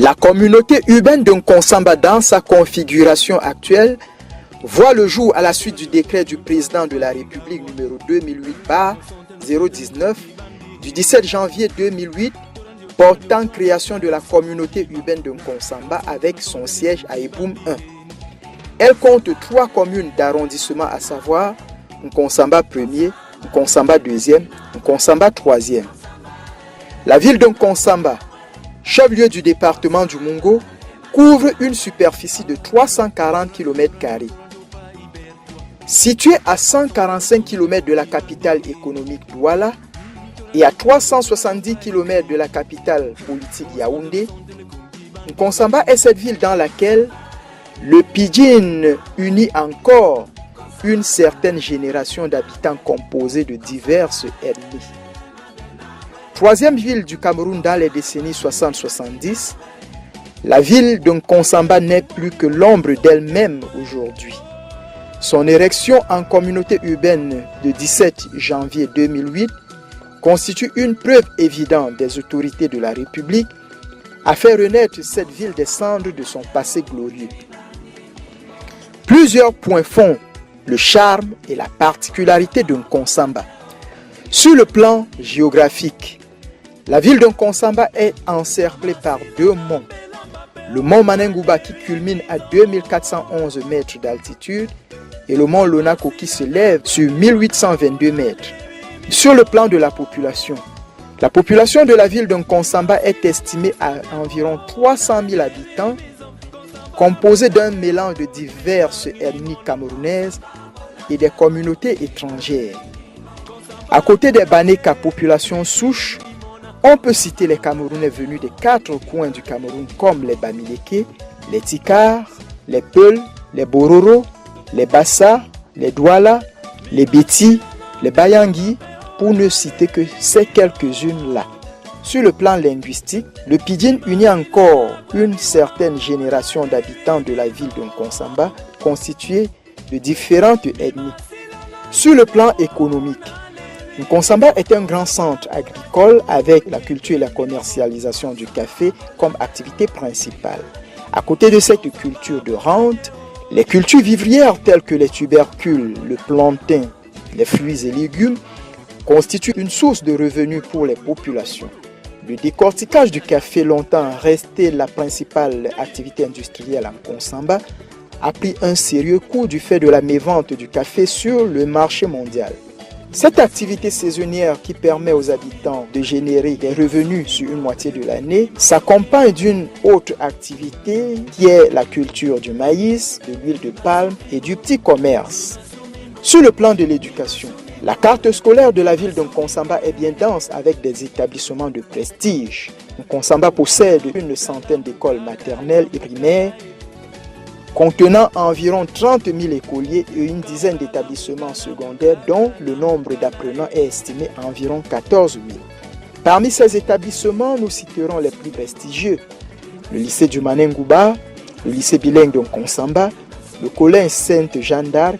La communauté urbaine de Nkonsamba dans sa configuration actuelle voit le jour à la suite du décret du président de la République numéro 2008/019 du 17 janvier 2008 portant création de la communauté urbaine de Nkonsamba avec son siège à Eboum 1. Elle compte 3 communes d'arrondissement, à savoir Nkonsamba 1er, Nkonsamba 2e, Nkonsamba 3e. La ville de Nkonsamba, chef-lieu du département du Mungo, couvre une superficie de 340 km². Située à 145 km de la capitale économique Douala et à 370 km de la capitale politique Yaoundé, Nkonsamba est cette ville dans laquelle le pidgin unit encore une certaine génération d'habitants composée de diverses ethnies. Troisième ville du Cameroun dans les décennies 60-70, la ville de Nkonsamba n'est plus que l'ombre d'elle-même aujourd'hui. Son érection en communauté urbaine de 17 janvier 2008 constitue une preuve évidente des autorités de la République à faire renaître cette ville des cendres de son passé glorieux. Plusieurs points font le charme et la particularité de Nkonsamba. Sur le plan géographique, la ville de Nkonsamba est encerclée par 2 monts. Le mont Manengouba qui culmine à 2411 mètres d'altitude et le mont Lonako qui se lève sur 1822 mètres. Sur le plan de la population de la ville de Nkonsamba est estimée à environ 300 000 habitants, composée d'un mélange de diverses ethnies camerounaises et des communautés étrangères. À côté des Banéka, population souche, on peut citer les Camerounais venus des 4 coins du Cameroun comme les Bamileke, les Tikars, les Peuls, les Bororo, les Bassa, les Douala, les Beti, les Bayangui, pour ne citer que ces quelques-unes-là. Sur le plan linguistique, le pidgin unit encore une certaine génération d'habitants de la ville de Nkonsamba constituée de différentes ethnies. Sur le plan économique, Nkonsamba est un grand centre agricole avec la culture et la commercialisation du café comme activité principale. À côté de cette culture de rente, les cultures vivrières telles que les tubercules, le plantain, les fruits et légumes constituent une source de revenus pour les populations. Le décortiquage du café, longtemps resté la principale activité industrielle en Nkonsamba, a pris un sérieux coup du fait de la mévente du café sur le marché mondial. Cette activité saisonnière qui permet aux habitants de générer des revenus sur une moitié de l'année s'accompagne d'une autre activité qui est la culture du maïs, de l'huile de palme et du petit commerce. Sur le plan de l'éducation, la carte scolaire de la ville de Nkonsamba est bien dense avec des établissements de prestige. Nkonsamba possède une centaine d'écoles maternelles et primaires contenant environ 30 000 écoliers et une dizaine d'établissements secondaires dont le nombre d'apprenants est estimé à environ 14 000. Parmi ces établissements, nous citerons les plus prestigieux: le lycée du Manengouba, le lycée bilingue de Nkonsamba, le collège Sainte-Jeanne d'Arc,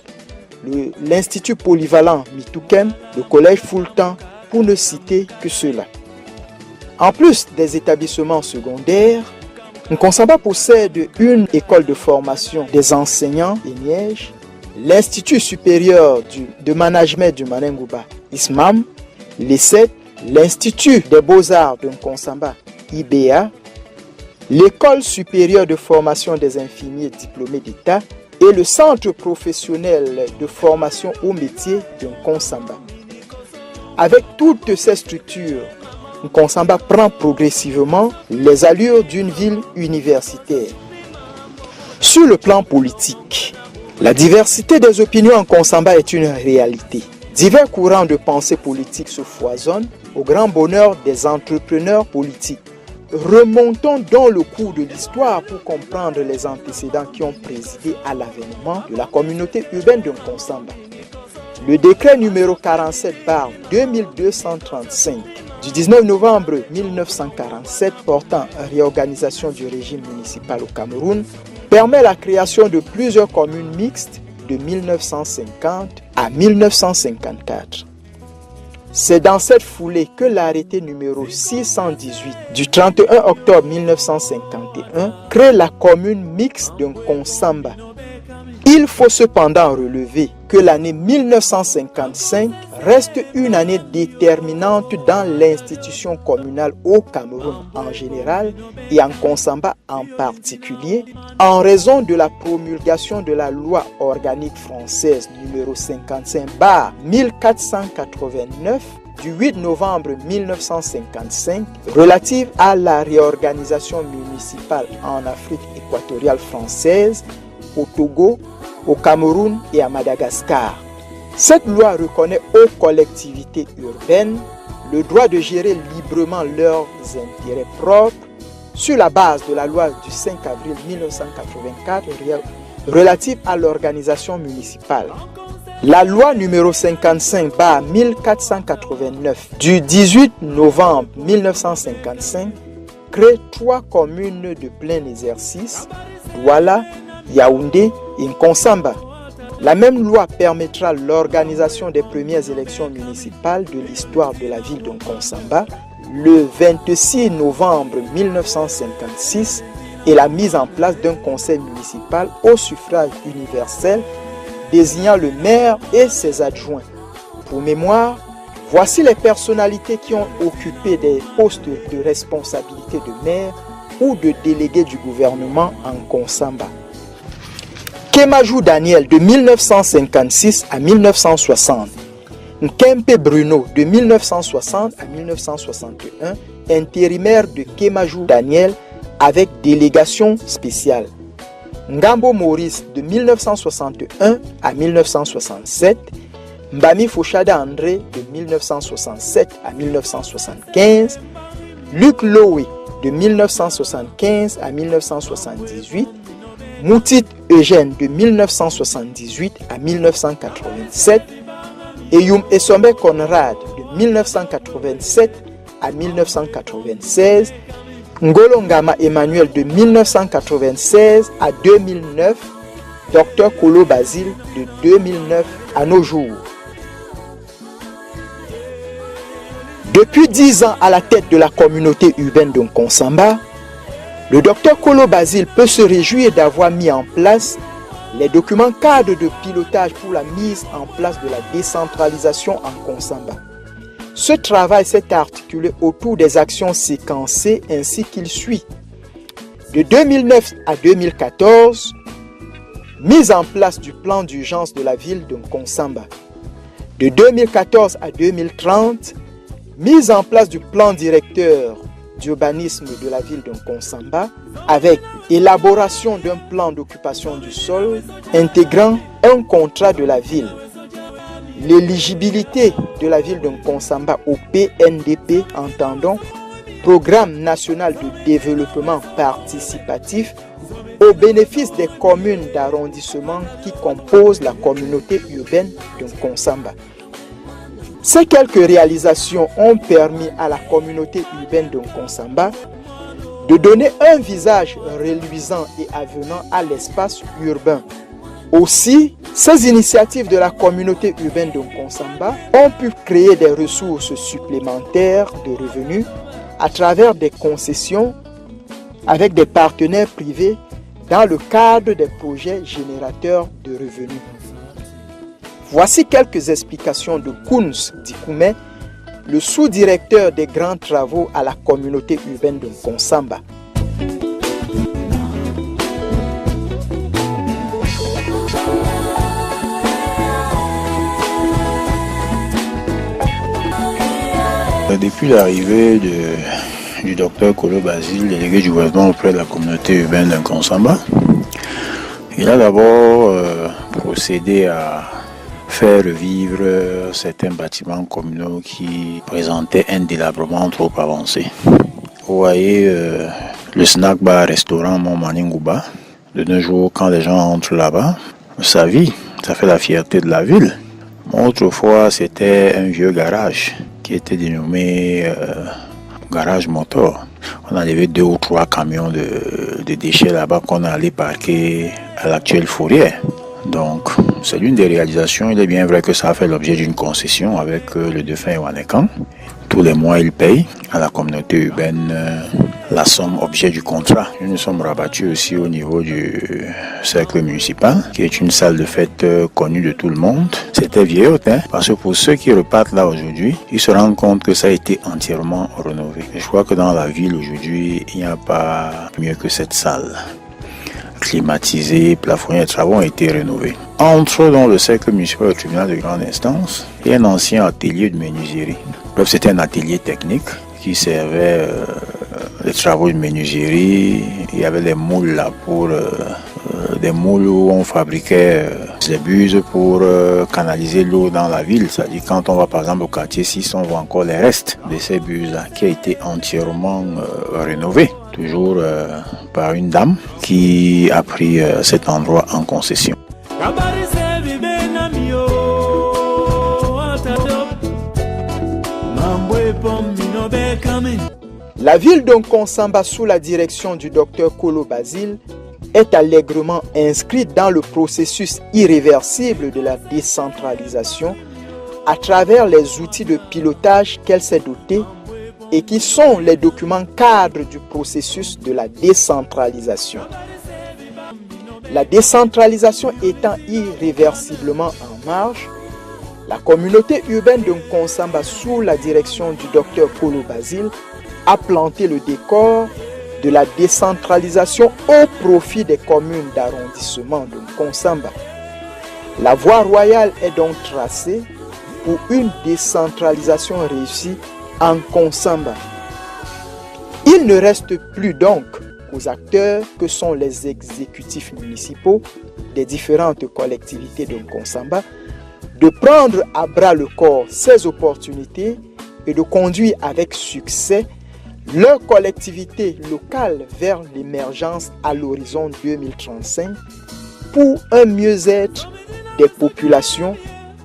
l'institut polyvalent Mitoukem, le collège Foultan, pour ne citer que ceux-là. En plus des établissements secondaires, Nkonsamba possède une école de formation des enseignants ENIEJ, l'Institut supérieur de management du Manengouba, ISMAM, l'ESSET, l'Institut des beaux-arts de Nkonsamba, IBA, l'École supérieure de formation des infirmiers diplômés d'État et le Centre professionnel de formation au métier de Nkonsamba. Avec toutes ces structures, Nkonsamba prend progressivement les allures d'une ville universitaire. Sur le plan politique, la diversité des opinions en Nkonsamba est une réalité. Divers courants de pensée politique se foisonnent au grand bonheur des entrepreneurs politiques. Remontons dans le cours de l'histoire pour comprendre les antécédents qui ont présidé à l'avènement de la communauté urbaine de Nkonsamba. Le décret numéro 47/2235 du 19 novembre 1947 portant réorganisation du régime municipal au Cameroun permet la création de plusieurs communes mixtes de 1950 à 1954. C'est dans cette foulée que l'arrêté numéro 618 du 31 octobre 1951 crée la commune mixte de Nkonsamba. Il faut cependant relever que l'année 1955 reste une année déterminante dans l'institution communale au Cameroun en général et en Nkonsamba en particulier, en raison de la promulgation de la loi organique française numéro 55/1489 du 8 novembre 1955 relative à la réorganisation municipale en Afrique équatoriale française, au Togo, au Cameroun et à Madagascar. Cette loi reconnaît aux collectivités urbaines le droit de gérer librement leurs intérêts propres sur la base de la loi du 5 avril 1984 relative à l'organisation municipale. La loi numéro 55/1489 du 18 novembre 1955 crée 3 communes de plein exercice, Douala, Yaoundé et Nkonsamba. La même loi permettra l'organisation des premières élections municipales de l'histoire de la ville de Nkonsamba le 26 novembre 1956 et la mise en place d'un conseil municipal au suffrage universel désignant le maire et ses adjoints. Pour mémoire, voici les personnalités qui ont occupé des postes de responsabilité de maire ou de délégué du gouvernement en Nkonsamba. Kemajou Daniel de 1956 à 1960, Nkempe Bruno de 1960 à 1961, intérimaire de Kemajou Daniel avec délégation spéciale. Ngambo Maurice de 1961 à 1967, Mbami Fouchada André de 1967 à 1975, Luc Lowe de 1975 à 1978, Moutit Eugène de 1978 à 1987, Eyoum Essombe Conrad de 1987 à 1996, Ngolo Ngama Emmanuel de 1996 à 2009, Dr Kolo Basile de 2009 à nos jours. Depuis 10 ans à la tête de la communauté urbaine de Nkonsamba, le Dr Kolo Basile peut se réjouir d'avoir mis en place les documents cadres de pilotage pour la mise en place de la décentralisation en Nkonsamba. Ce travail s'est articulé autour des actions séquencées ainsi qu'il suit. De 2009 à 2014, mise en place du plan d'urgence de la ville de Nkonsamba. De 2014 à 2030, mise en place du plan directeur d'urbanisme de la ville de Nkonsamba avec élaboration d'un plan d'occupation du sol intégrant un contrat de la ville. L'éligibilité de la ville de Nkonsamba au PNDP, entendons Programme national de développement participatif, au bénéfice des communes d'arrondissement qui composent la communauté urbaine de Nkonsamba. Ces quelques réalisations ont permis à la communauté urbaine de Nkonsamba de donner un visage reluisant et avenant à l'espace urbain. Aussi, ces initiatives de la communauté urbaine de Nkonsamba ont pu créer des ressources supplémentaires de revenus à travers des concessions avec des partenaires privés dans le cadre des projets générateurs de revenus. Voici quelques explications de Kouns Dikoumé, le sous-directeur des grands travaux à la communauté urbaine de Nkonsamba. Depuis l'arrivée du docteur Kolo Basile, délégué du gouvernement auprès de la communauté urbaine de Nkonsamba, il a d'abord procédé à faire revivre certains bâtiments communaux qui présentaient un délabrement trop avancé. Vous voyez le snack bar restaurant Montmaningouba. De nos jours, quand les gens entrent là-bas, ça vit, ça fait la fierté de la ville. Autrefois, c'était un vieux garage qui était dénommé garage moteur. On avait 2 ou 3 camions de déchets là-bas qu'on allait parquer à l'actuelle fourrière. Donc, c'est l'une des réalisations. Il est bien vrai que ça a fait l'objet d'une concession avec le défunt Ewanekan. Tous les mois, il paye à la communauté urbaine la somme objet du contrat. Nous sommes rabattus aussi au niveau du cercle municipal, qui est une salle de fête connue de tout le monde. C'était vieillotte, parce que pour ceux qui repartent là aujourd'hui, ils se rendent compte que ça a été entièrement rénové. Et je crois que dans la ville aujourd'hui, il n'y a pas mieux que cette salle. Climatisée, plafonnée, les travaux ont été rénovés. Entre dans le cercle municipal au tribunal de grande instance, il y a un ancien atelier de menuiserie. Bref, c'était un atelier technique qui servait les travaux de menuiserie. Il y avait des moules là pour des moules où on fabriquait des buses pour canaliser l'eau dans la ville. C'est-à-dire quand on va par exemple au quartier 6, on voit encore les restes de ces buses là qui a été entièrement rénové. Toujours par une dame qui a pris cet endroit en concession. La ville d'Nkonsamba, sous la direction du docteur Kolo Basile, est allègrement inscrite dans le processus irréversible de la décentralisation à travers les outils de pilotage qu'elle s'est dotée et qui sont les documents cadres du processus de la décentralisation. La décentralisation étant irréversiblement en marche, la communauté urbaine de Nkonsamba, sous la direction du docteur Kolo Basile, a planté le décor de la décentralisation au profit des communes d'arrondissement de Nkonsamba. La voie royale est donc tracée pour une décentralisation réussie en Nkonsamba. Il ne reste plus donc aux acteurs que sont les exécutifs municipaux des différentes collectivités de Nkonsamba de prendre à bras le corps ces opportunités et de conduire avec succès leur collectivité locale vers l'émergence à l'horizon 2035 pour un mieux-être des populations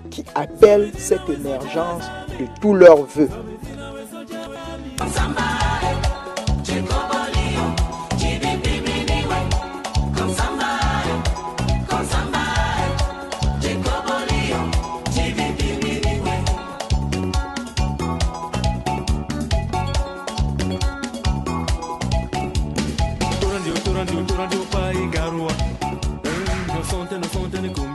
qui appellent cette émergence de tous leurs vœux. No son te